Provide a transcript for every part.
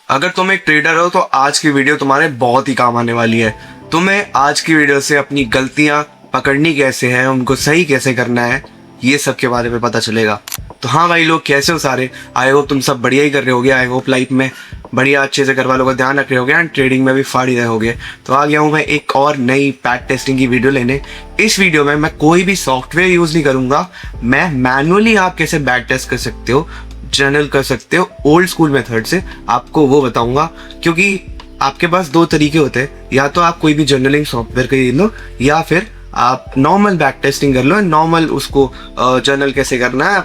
अगर तुम एक ट्रेडर हो तो आज की वीडियो तुम्हारे बहुत ही काम आने वाली है। तुम्हें आज की वीडियो से अपनी गलतियां पकड़नी कैसे हैं, उनको सही कैसे करना है, ये सब के बारे में पता चलेगा। तो हाँ भाई लोग, कैसे हो सारे? आई होप तुम सब बढ़िया ही कर रहे होगे। आई होप लाइफ में बढ़िया अच्छे से घर वालों का ध्यान रख रहे होगे एंड ट्रेडिंग में भी फाड़ ही रहे होगे। तो आ गया हूँ मैं एक और नई पैक टेस्टिंग की वीडियो लेने। इस वीडियो में मैं कोई भी सॉफ्टवेयर यूज़ नहीं करूँगा। मैं मैनुअली आप कैसे बैक टेस्ट कर सकते हो, जर्नल कर सकते हो ओल्ड स्कूल मेथड से, आपको वो बताऊंगा। क्योंकि आपके पास दो तरीके होते हैं, या तो आप कोई भी जर्नलिंग सॉफ्टवेयर खरीद लो या फिर आप नॉर्मल बैक टेस्टिंग कर लो। नॉर्मल उसको जर्नल कैसे करना है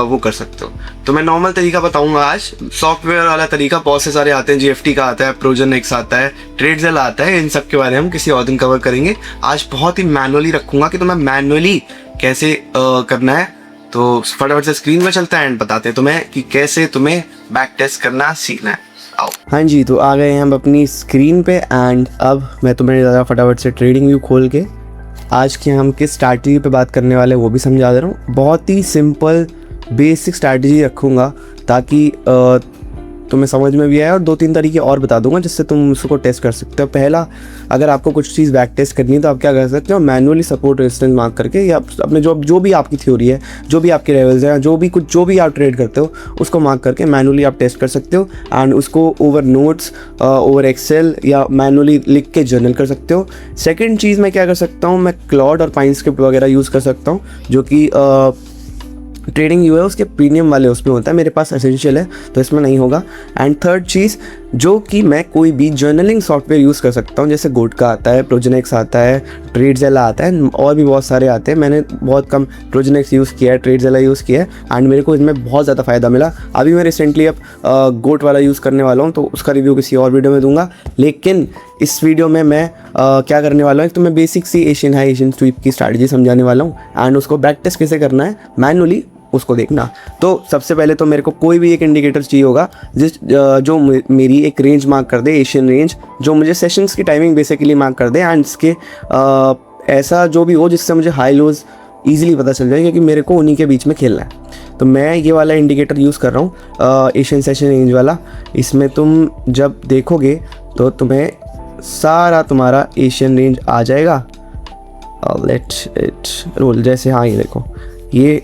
वो कर सकते हो। तो मैं नॉर्मल तरीका बताऊंगा आज। सॉफ्टवेयर वाला तरीका बहुत से सारे आते हैं, जीएफटी का आता है, प्रोजनेक्स आता है, ट्रेडजेल आता है। इन सब के बारे में हम किसी और दिन कवर करेंगे। आज बहुत ही मैनुअली रखूंगा कि तुम्हें मैनुअली कैसे करना है। तो फटाफट से स्क्रीन में चलता है एंड बताते हैं तुम्हें कि कैसे तुम्हें बैक टेस्ट करना सीखना है। आओ। हाँ जी, तो आ गए हैं हम अपनी स्क्रीन पे एंड अब मैं तुम्हें ज़रा फटाफट से ट्रेडिंग व्यू खोल के आज की हम किस स्ट्रैटेजी पे बात करने वाले हैं वो भी समझा दे रहा हूँ। बहुत ही सिंपल बेसिक स्ट्रैटेजी रखूँगा ताकि तुम्हें समझ में भी आए, और दो तीन तरीके और बता दूंगा जिससे तुम उसको टेस्ट कर सकते हो। पहला, अगर आपको कुछ चीज़ बैक टेस्ट करनी है तो आप क्या कर सकते हो, मैनुअली सपोर्ट रेजिस्टेंस मार्क करके या अपने जो भी आपकी थ्योरी है, जो भी आपके लेवल्स हैं, जो भी आप ट्रेड करते हो उसको मार्क करके मैनुअली आप टेस्ट कर सकते हो एंड उसको ओवर नोट्स, ओवर एक्सेल या मैनुअली लिख के जर्नल कर सकते हो। सेकेंड चीज़ मैं क्या कर सकता हूँ, मैं क्लॉड और पाइन स्क्रिप्ट वगैरह यूज़ कर सकता हूँ, जो कि ट्रेडिंग व्यू है उसके प्रीमियम वाले उसमें होता है। मेरे पास एसेंशियल है तो इसमें नहीं होगा। एंड थर्ड चीज़, जो कि मैं कोई भी जर्नलिंग सॉफ्टवेयर यूज़ कर सकता हूँ, जैसे गोट का आता है, प्रोजनेक्स आता है, ट्रेडजेला आता है, और भी बहुत सारे आते हैं। मैंने बहुत कम प्रोजनेक्स यूज़ किया है, ट्रेडजेला यूज़ किया है एंड मेरे को इसमें बहुत ज़्यादा फ़ायदा मिला। अभी मैं रिसेंटली अब गोट वाला यूज़ करने वाला हूँ, तो उसका रिव्यू किसी और वीडियो में दूंगा। लेकिन इस वीडियो में मैं क्या करने वाला हूँ, तो मैं बेसिक सी एशियन हाई एशियन स्वीप की स्ट्रैटेजी समझाने वाला हूँ एंड उसको बैक टेस्ट कैसे करना है मैनुअली, उसको देखना। तो सबसे पहले तो मेरे को कोई भी एक इंडिकेटर चाहिए होगा जो मेरी एक रेंज मार्क कर दे, एशियन रेंज, जो मुझे सेशंस की टाइमिंग बेसिकली मार्क कर दे एंड इसके ऐसा जो भी हो जिससे मुझे हाई लोज ईजिली पता चल जाए, क्योंकि मेरे को उन्हीं के बीच में खेलना है। तो मैं ये वाला इंडिकेटर यूज़ कर रहा हूँ, एशियन सेशन रेंज वाला। इसमें तुम जब देखोगे तो तुम्हें सारा तुम्हारा एशियन रेंज आ जाएगा। Let it roll. जैसे हाँ, ये देखो, ये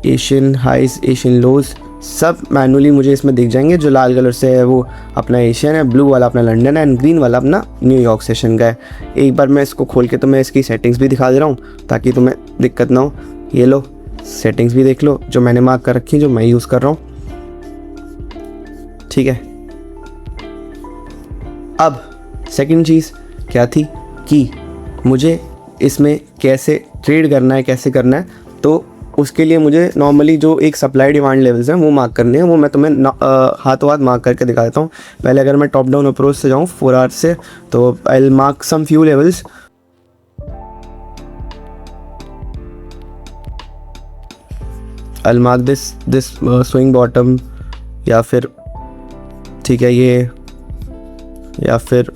एशियन हाइज, एशियन लोज सब मैनुअली मुझे इसमें दिख जाएंगे। जो लाल कलर से है वो अपना एशियन है, ब्लू वाला अपना लंदन है एंड ग्रीन वाला अपना न्यूयॉर्क सेशन का है। एक बार मैं इसको खोल के तुम्हें इसकी सेटिंग्स भी दिखा दे रहा हूँ ताकि तुम्हें दिक्कत ना हो। ये लो, सेटिंग्स भी देख लो जो मैंने मार्क कर रखी है, जो मैं यूज़ कर रहा हूँ। ठीक है। अब सेकंड चीज़ क्या थी कि मुझे इसमें कैसे ट्रेड करना है, कैसे करना है। तो उसके लिए मुझे नॉर्मली जो एक सप्लाई डिमांड लेवल्स हैं वो मार्क करने हैं। वो मैं तुम्हें हाथों हाथ मार्क करके दिखा देता हूँ। पहले अगर मैं टॉप डाउन अप्रोच से जाऊँ 4 आवर्स से, तो I will mark some few levels. I will mark this swing bottom, या फिर ठीक है ये, या फिर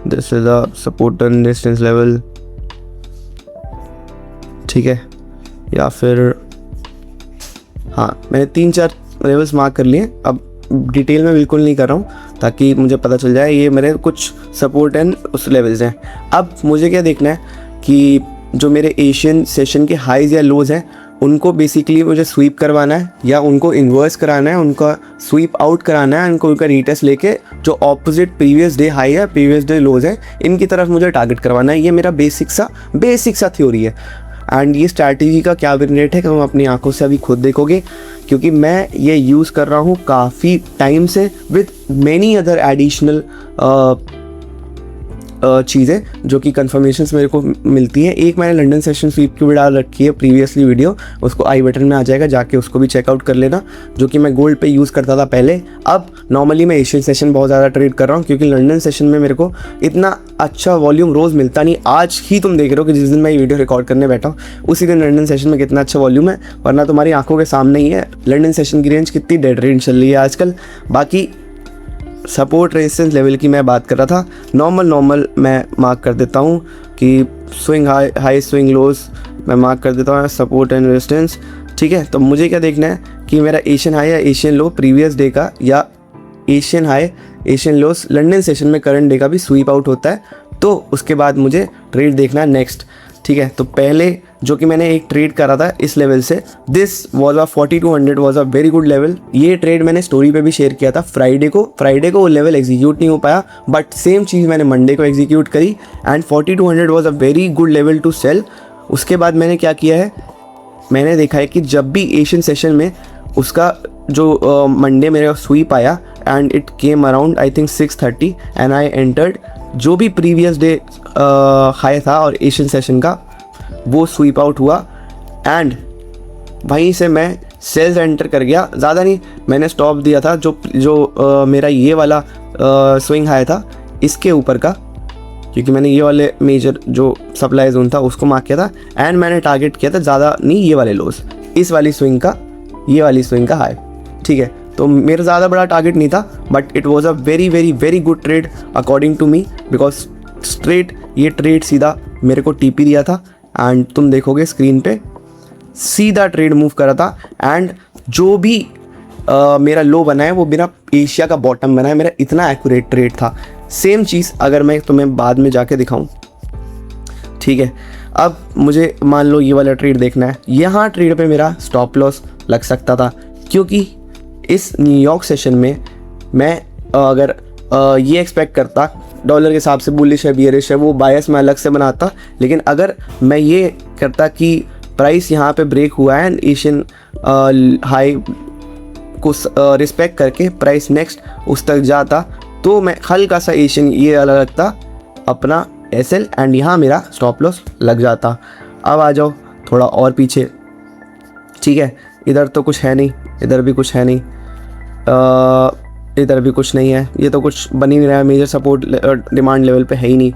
this is the support and resistance level. ठीक है, या फिर हाँ, मैंने 3-4 लेवल्स मार्क कर लिए। अब डिटेल में बिल्कुल नहीं कर रहा हूँ ताकि मुझे पता चल जाए ये मेरे कुछ सपोर्ट एंड उस लेवल्स हैं। अब मुझे क्या देखना है कि जो मेरे एशियन सेशन के हाईज या लोज हैं उनको बेसिकली मुझे स्वीप करवाना है या उनको इन्वर्स कराना है, उनका स्वीप आउट कराना है, उनका रीटेस्ट लेके जो ऑपोजिट प्रीवियस डे हाई है, प्रीवियस डे लोज है, इनकी तरफ मुझे टारगेट करवाना है। ये मेरा बेसिक सा थ्योरी है एंड ये स्ट्रैटेजी का क्या विन रेट है कि तुम अपनी आंखों से अभी खुद देखोगे, क्योंकि मैं ये यूज़ कर रहा हूँ काफ़ी टाइम से विद मैनी अदर एडिशनल चीज़ें जो कि कन्फर्मेशंस मेरे को मिलती हैं। एक मैंने लंदन सेशन स्वीप की भी डाल रखी है प्रीवियसली वीडियो, उसको आई बटन में आ जाएगा, जाके उसको भी चेकआउट कर लेना, जो कि मैं गोल्ड पे यूज़ करता था पहले। अब नॉर्मली मैं एशियन सेशन बहुत ज़्यादा ट्रेड कर रहा हूँ, क्योंकि लंदन सेशन में मेरे को इतना अच्छा वॉल्यूम रोज़ मिलता नहीं। आज ही तुम देख रहे हो कि जिस दिन मैं ये वीडियो रिकॉर्ड करने बैठा हूँ उसी दिन लंदन सेशन में कितना अच्छा वॉल्यूम है, वरना तुम्हारी आंखों के सामने ही है लंदन सेशन की रेंज कितनी डेड रेंज चल रही है आजकल। बाकी सपोर्ट रेजिस्टेंस लेवल की मैं बात कर रहा था, नॉर्मल मैं मार्क कर देता हूँ कि स्विंग हाई स्विंग लोज मैं मार्क कर देता हूँ सपोर्ट एंड रेजिस्टेंस। ठीक है, तो मुझे क्या देखना है कि मेरा एशियन हाई या एशियन लो प्रीवियस डे का या Asian high Asian loss London session में करंट डे का भी स्वीप आउट होता है, तो उसके बाद मुझे ट्रेड देखना है नेक्स्ट। ठीक है, तो पहले जो कि मैंने एक ट्रेड करा था इस लेवल से, this was a 4200 was a very good level. ये ट्रेड मैंने स्टोरी पे भी शेयर किया था फ्राइडे को वो लेवल एग्जीक्यूट नहीं हो पाया, बट सेम चीज़ मैंने मंडे को एग्जीक्यूट करी and 4200 was a very good level to sell. उसके बाद मैंने क्या किया है, मैंने देखा है कि जब भी एशियन सेशन में उसका जो मंडे मेरा स्वीप आया and it came around I think 630 and I entered, जो भी प्रीवियस डे हाई था और एशियन सेशन का वो स्वीप आउट हुआ एंड वहीं से मैं सेल्स एंटर कर गया। ज़्यादा नहीं, मैंने स्टॉप दिया था जो मेरा ये वाला स्विंग हाई था इसके ऊपर का, क्योंकि मैंने ये वाले मेजर जो सप्लाई जोन था उसको मार्क किया था एंड मैंने टारगेट किया था ज़्यादा नहीं ये वाले लोस, इस वाली स्विंग का, ये वाली स्विंग का हाई। ठीक है, तो मेरा ज़्यादा बड़ा टारगेट नहीं था, but it was a very very very good trade according to me, because straight ये ट्रेड सीधा मेरे को टीपी दिया था एंड तुम देखोगे स्क्रीन पे सीधा ट्रेड मूव करा था एंड जो भी मेरा लो बना है वो मेरा एशिया का बॉटम बना है, मेरा इतना एक्यूरेट ट्रेड था। सेम चीज़ अगर मैं तुम्हें बाद में जाके दिखाऊं, ठीक है। अब मुझे मान लो ये वाला ट्रेड देखना है, यहाँ ट्रेड पे मेरा स्टॉप लॉस लग सकता था, क्योंकि इस न्यूयॉर्क सेशन में मैं अगर ये एक्सपेक्ट करता डॉलर के हिसाब से बुलिश है बियरिश है, वो बायस मैं अलग से बनाता, लेकिन अगर मैं ये करता कि प्राइस यहाँ पे ब्रेक हुआ है एंड एशियन हाई को रिस्पेक्ट करके प्राइस नेक्स्ट उस तक जाता, तो मैं हल्का सा एशियन ये अलग रखता अपना एसएल एंड यहाँ मेरा स्टॉप लॉस लग जाता। अब आ जाओ थोड़ा और पीछे, ठीक है। इधर तो कुछ है नहीं, इधर भी कुछ है नहीं, इधर भी कुछ नहीं है, ये तो कुछ बन ही नहीं रहा है, मेजर सपोर्ट डिमांड लेवल पे है ही नहीं,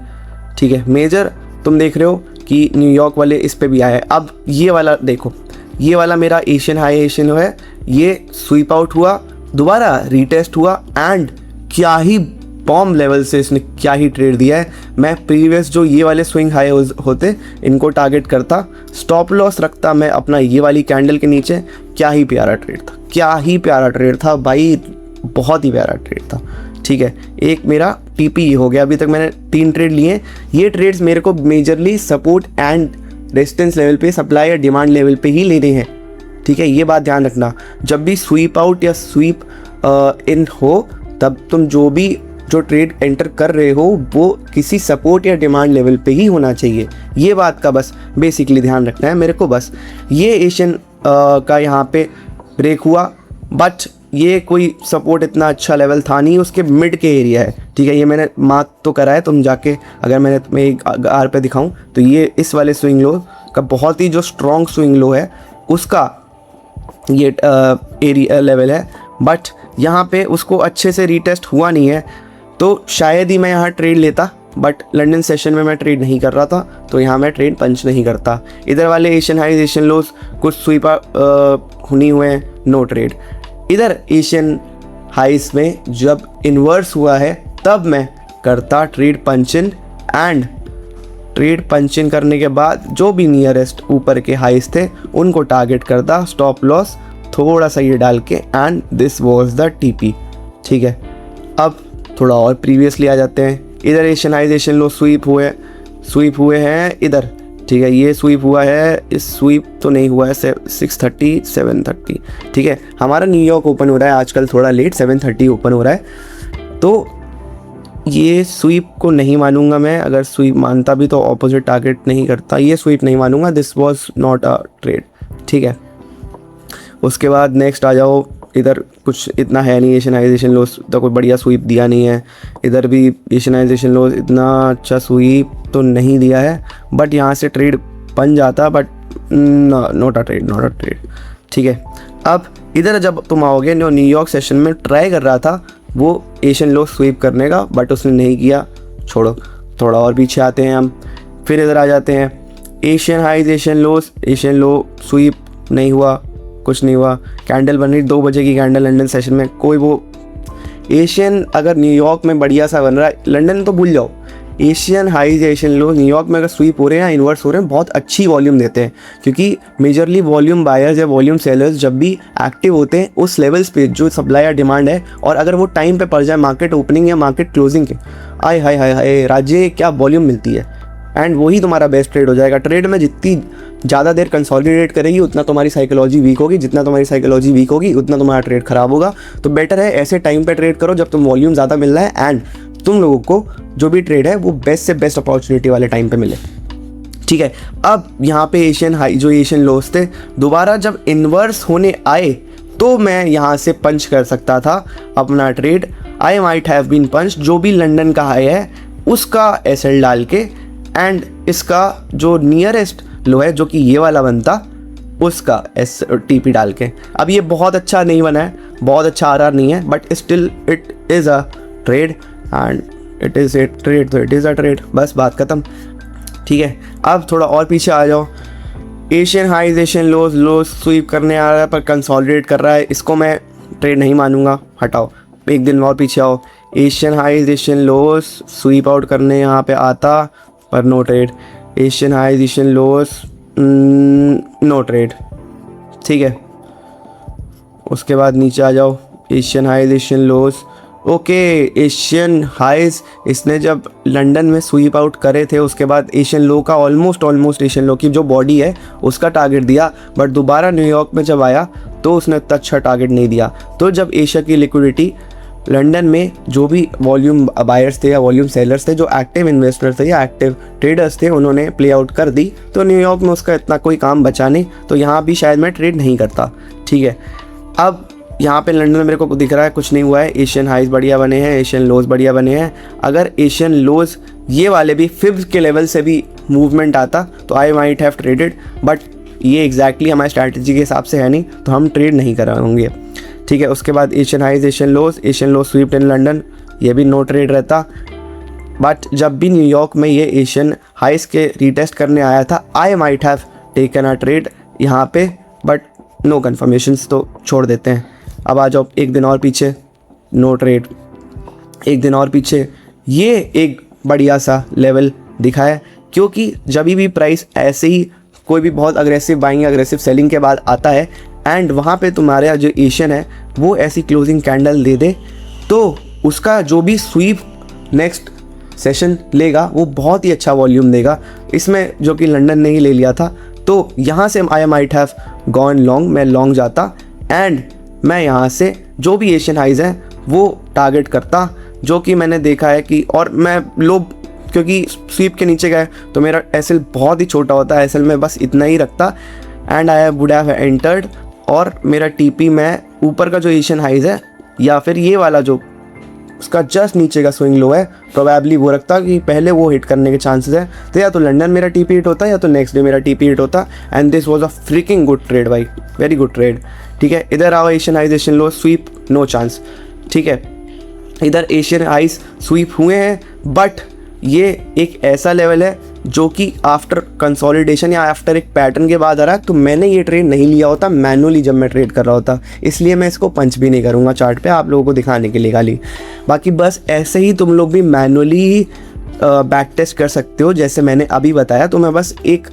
ठीक है। मेजर तुम देख रहे हो कि न्यूयॉर्क वाले इस पे भी आए हैं। अब ये वाला देखो, ये वाला मेरा एशियन हाई एशियन लो है, ये स्वीप आउट हुआ, दोबारा रीटेस्ट हुआ एंड क्या ही बॉम्ब लेवल से इसने क्या ही ट्रेड दिया है। मैं प्रीवियस जो ये वाले स्विंग हाई होते इनको टारगेट करता, स्टॉप लॉस रखता मैं अपना ये वाली कैंडल के नीचे। क्या ही प्यारा ट्रेड था, क्या ही प्यारा ट्रेड था भाई, बहुत ही प्यारा ट्रेड था, ठीक है। एक मेरा टीपी हो गया, अभी तक मैंने 3 ट्रेड लिए। ये ट्रेड्स मेरे को majorly support and resistance level पे, सप्लाई या डिमांड लेवल पे ही लेने हैं, ठीक है। ये बात ध्यान रखना, जब भी स्वीप आउट या स्वीप इन हो तब तुम जो ट्रेड एंटर कर रहे हो वो किसी सपोर्ट या डिमांड लेवल पे ही होना चाहिए। ये बात का बस बेसिकली ध्यान रखना है मेरे को। बस ये एशियन का यहाँ पे ब्रेक हुआ, बट ये कोई सपोर्ट इतना अच्छा लेवल था नहीं, उसके मिड के एरिया है, ठीक है। ये मैंने मार्क तो करा है, तुम जाके अगर मैंने तुम्हें एक आर पे दिखाऊं तो ये इस वाले स्विंग लो का बहुत ही जो स्ट्रॉन्ग स्विंग लो है उसका ये एरिया लेवल है, बट यहाँ पे उसको अच्छे से रीटेस्ट हुआ नहीं है, तो शायद ही मैं यहाँ ट्रेड लेता, बट लंदन सेशन में मैं ट्रेड नहीं कर रहा था, तो यहाँ मैं ट्रेड पंच नहीं करता। इधर वाले एशियन हाई एशियन लोस कुछ स्वीप नहीं हुए हैं, नो ट्रेड। इधर एशियन हाइस में जब इन्वर्स हुआ है तब मैं करता ट्रेड पंचिन एंड ट्रेड पंचिन करने के बाद जो भी नियरेस्ट ऊपर के हाइस थे उनको टारगेट करता, स्टॉप लॉस थोड़ा सा ये डाल के and this was the TP, ठीक है। अब थोड़ा और प्रीवियसली आ जाते हैं। इधर Asian high Asian low SVEEP हुए हैं इधर, ठीक है। ये स्वीप हुआ है, इस स्वीप तो नहीं हुआ है 630 730, ठीक है। हमारा न्यूयॉर्क ओपन हो रहा है आजकल थोड़ा लेट, 730 ओपन हो रहा है, तो ये स्वीप को नहीं मानूंगा मैं। अगर स्वीप मानता भी तो ऑपोजिट टारगेट नहीं करता, ये स्वीप नहीं मानूंगा, this was not a trade, ठीक है। उसके बाद नेक्स्ट आ जाओ, इधर कुछ इतना है नहीं, एशियनाइजेशन लोस तो कोई बढ़िया स्वीप दिया नहीं है, इधर भी एशियनाइजेशन लोस इतना अच्छा स्वीप तो नहीं दिया है, बट यहाँ से ट्रेड बन जाता, बट नॉट अ ट्रेड, ठीक है। अब इधर जब तुम आओगे, न्यूयॉर्क सेशन में ट्राई कर रहा था वो एशियन लो स्वीप करने का, बट उसने नहीं किया, छोड़ो। थोड़ा और पीछे आते हैं हम, फिर इधर आ जाते हैं Asian highs Asian lows, Asian low sweep नहीं हुआ, कुछ नहीं हुआ। कैंडल बन रही 2 बजे की कैंडल लंदन सेशन में, कोई वो एशियन अगर न्यूयॉर्क में बढ़िया सा बन रहा है, लंदन तो भूल जाओ, एशियन हाईज एशियन लो न्यूयॉर्क में अगर स्वीप हो रहे हैं या इन्वर्स हो रहे हैं बहुत अच्छी वॉल्यूम देते हैं, क्योंकि मेजरली वॉल्यूम बायर्स या वॉल्यूम सेलर्स जब भी एक्टिव होते हैं उस लेवल्स पे जो सप्लाई या डिमांड है, और अगर वो टाइम पे पड़ जाए मार्केट ओपनिंग या मार्केट क्लोजिंग के, आय हाय हाय हाय राज्य क्या वॉल्यूम मिलती है, एंड वही तुम्हारा बेस्ट ट्रेड हो जाएगा। ट्रेड में जितनी ज़्यादा देर कंसोलिडेट करेगी उतना तुम्हारी साइकोलॉजी वीक होगी, जितना तुम्हारी साइकोलॉजी वीक होगी उतना तुम्हारा ट्रेड खराब होगा। तो बेटर है ऐसे टाइम पे ट्रेड करो जब तुम वॉल्यूम ज़्यादा मिल रहा है एंड तुम लोगों को जो भी ट्रेड है वो बेस्ट से बेस्ट अपॉर्चुनिटी वाले टाइम पे मिले। ठीक है, अब यहाँ पे एशियन हाई जो एशियन लोस थे दोबारा जब इन्वर्स होने आए तो मैं यहाँ से पंच कर सकता था अपना trade. I might have been punch, जो भी लंदन का हाई है उसका एसएल डाल के एंड इसका जो नियरेस्ट लो है जो कि ये वाला बनता उसका एस टीपी डाल के। अब ये बहुत अच्छा नहीं बना है, बहुत अच्छा आरआर नहीं है, but still it is a trade and it is a trade, तो इट इज़ अ ट्रेड, बस बात ख़त्म। ठीक है, अब थोड़ा और पीछे आ जाओ। एशियन हाईज एशियन लोज लोज स्वीप करने आ रहा है पर कंसोलिडेट कर रहा है, इसको मैं ट्रेड नहीं मानूंगा, हटाओ। एक दिन और पीछे आओ, Asian highs Asian lows sweep out करने यहाँ पे आता पर no trade, Asian highs Asian lows no trade. ठीक है, उसके बाद नीचे आ जाओ, एशियन हाईज एशियन लोज, ओके एशियन हाईज इसने जब लंदन में स्वीप आउट करे थे उसके बाद एशियन लो का ऑलमोस्ट एशियन लो की जो बॉडी है उसका टारगेट दिया, बट दोबारा न्यूयॉर्क में जब आया तो उसने इतना अच्छा टारगेट नहीं दिया। तो जब एशिया की लिक्विडिटी लंदन में जो भी वॉल्यूम बायर्स थे या वॉल्यूम सेलर्स थे, जो एक्टिव इन्वेस्टर्स थे या एक्टिव ट्रेडर्स थे, उन्होंने प्ले आउट कर दी, तो न्यूयॉर्क में उसका इतना कोई काम बचा नहीं, तो यहाँ भी शायद मैं ट्रेड नहीं करता। ठीक है, अब यहाँ पे लंदन में मेरे को दिख रहा है कुछ नहीं हुआ है, एशियन हाइज बढ़िया बने हैं, एशियन लोज बढ़िया बने हैं। अगर एशियन लोज ये वाले भी फिफ्थ के लेवल से भी मूवमेंट आता तो आई माइट हैव ट्रेडेड, बट ये एग्जैक्टली हमारी स्ट्रैटेजी के हिसाब से है नहीं, तो हम ट्रेड नहीं कराएंगे। ठीक है, उसके बाद Asian highs Asian lows swept in London, ये भी नो ट्रेड रहता। बट जब भी न्यूयॉर्क में ये एशियन हाइज के रीटेस्ट करने आया था आई might have taken a trade यहाँ पे, बट नो कन्फर्मेशंस, तो छोड़ देते हैं। अब आ जाओ एक दिन और पीछे, नो ट्रेड। एक दिन और पीछे, ये एक बढ़िया सा लेवल दिखा है, क्योंकि जब भी प्राइस ऐसे ही कोई भी बहुत अग्रेसिव बाइंग अग्रेसिव सेलिंग के बाद आता है एंड वहाँ पे तुम्हारे जो एशियन है वो ऐसी क्लोजिंग कैंडल दे दे, तो उसका जो भी स्वीप नेक्स्ट सेशन लेगा वो बहुत ही अच्छा वॉल्यूम देगा, इसमें जो कि लंदन ने ही ले लिया था। तो यहाँ से आई माइट हैव गॉन लॉन्ग, मैं लॉन्ग जाता एंड मैं यहाँ से जो भी एशियन हाइज हैं वो टारगेट करता, जो कि मैंने देखा है कि, और मैं लो क्योंकि स्वीप के नीचे गए तो मेरा एसएल बहुत ही छोटा होता है, एसएल में बस इतना ही रखता and I would have entered, और मेरा टीपी मैं ऊपर का जो एशियन हाइज है या फिर ये वाला जो उसका जस्ट नीचे का स्विंग लो है प्रोबेबली वो रखता कि पहले वो हिट करने के चांसेस है, तो या तो लंदन मेरा टीपी हिट होता या तो नेक्स्ट डे मेरा टीपी हिट होता, and this was a freaking good trade भाई, वेरी गुड ट्रेड। ठीक है, इधर आओ Asian highs Asian low SVEEP, no chance. ठीक है, इधर एशियन हाइज स्वीप हुए हैं, बट ये एक ऐसा लेवल है जो कि आफ्टर कंसोलिडेशन या आफ्टर एक पैटर्न के बाद आ रहा है, तो मैंने ये ट्रेड नहीं लिया होता मैनुअली जब मैं ट्रेड कर रहा होता, इसलिए मैं इसको पंच भी नहीं करूँगा चार्ट पे आप लोगों को दिखाने के लिए खाली। बाकी बस ऐसे ही तुम लोग भी मैनुअली बैक टेस्ट कर सकते हो जैसे मैंने अभी बताया, तो मैं बस एक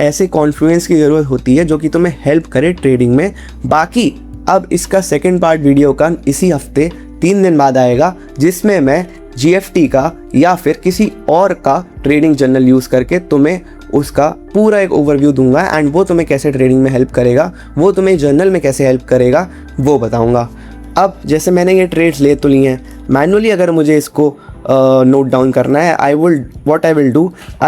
ऐसे कॉन्फ्लुएंस की ज़रूरत होती है जो कि तुम्हें हेल्प करे ट्रेडिंग में। बाकी अब इसका सेकेंड पार्ट वीडियो का इसी हफ्ते 3 दिन बाद आएगा, जिसमें मैं GFT का या फिर किसी और का ट्रेडिंग जर्नल यूज़ करके तुम्हें उसका पूरा एक ओवरव्यू दूंगा, एंड वो तुम्हें कैसे ट्रेडिंग में हेल्प करेगा, वो तुम्हें जर्नल में कैसे हेल्प करेगा वो बताऊंगा। अब जैसे मैंने ये ट्रेड्स ले तो लिए हैं, मैनुअली अगर मुझे इसको नोट डाउन करना है, I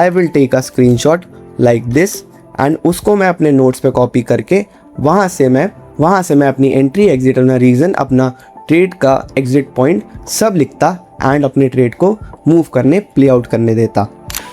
will take a screenshot like this and उसको मैं अपने नोट्स पे कॉपी करके वहाँ से मैं अपनी एंट्री एग्जिट अपना रीज़न अपना ट्रेड का एग्जिट पॉइंट सब लिखता एंड अपने ट्रेड को मूव करने प्ले आउट करने देता।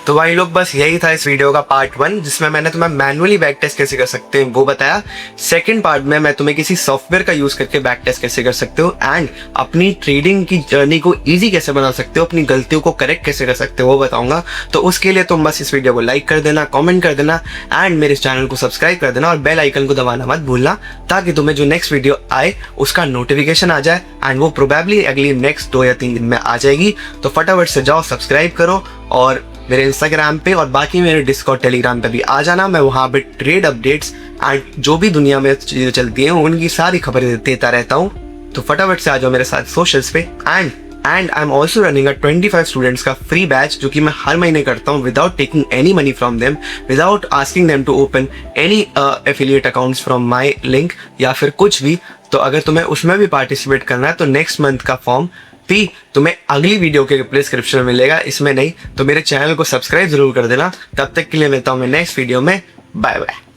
तो भाई लोग बस यही था इस वीडियो का पार्ट 1, जिसमें मैंने तुम्हें मैनुअली बैक टेस्ट कैसे कर सकते हैं वो बताया। सेकंड पार्ट में मैं तुम्हें किसी सॉफ्टवेयर का यूज करके बैक टेस्ट कैसे कर सकते हो एंड अपनी ट्रेडिंग की जर्नी को इजी कैसे बना सकते हो, अपनी गलतियों को करेक्ट कैसे कर सकते हो वो बताऊंगा। तो उसके लिए तुम बस इस वीडियो को लाइक कर देना, कॉमेंट कर देना एंड मेरे इस चैनल को सब्सक्राइब कर देना और बेल आइकन को दबाना मत भूलना, ताकि तुम्हें जो नेक्स्ट वीडियो आए उसका नोटिफिकेशन आ जाए एंड वो प्रोबेबली अगली नेक्स्ट 2 या 3 दिन में आ जाएगी। तो फटाफट से जाओ, सब्सक्राइब करो और मेरे इंस्टाग्राम पे और बाकी मेरे डिस्कॉर्ड टेलीग्राम पे भी आ जाना। मैं वहाँ पे ट्रेड अपडेट्स एंड जो भी दुनिया में चीज़ें चलती हैं उनकी सारी खबरें देता रहता हूँ। तो फटाफट से आ जाओ मेरे साथ सोशल्स पे। And I am also running a 25 students का फ्री बैच, जो कि मैं हर महीने करता हूँ without taking any money from them, without asking them to open any affiliate accounts from my link या फिर कुछ भी। तो अगर तुम्हें उसमें भी पार्टिसिपेट करना है तो नेक्स्ट मंथ का फॉर्म भी तुम्हें अगली वीडियो के डिस्क्रिप्शन में मिलेगा, इसमें नहीं। तो मेरे चैनल को सब्सक्राइब जरूर कर देना। तब तक के लिए मिलता हूँ मैं नेक्स्ट वीडियो में। Bye bye.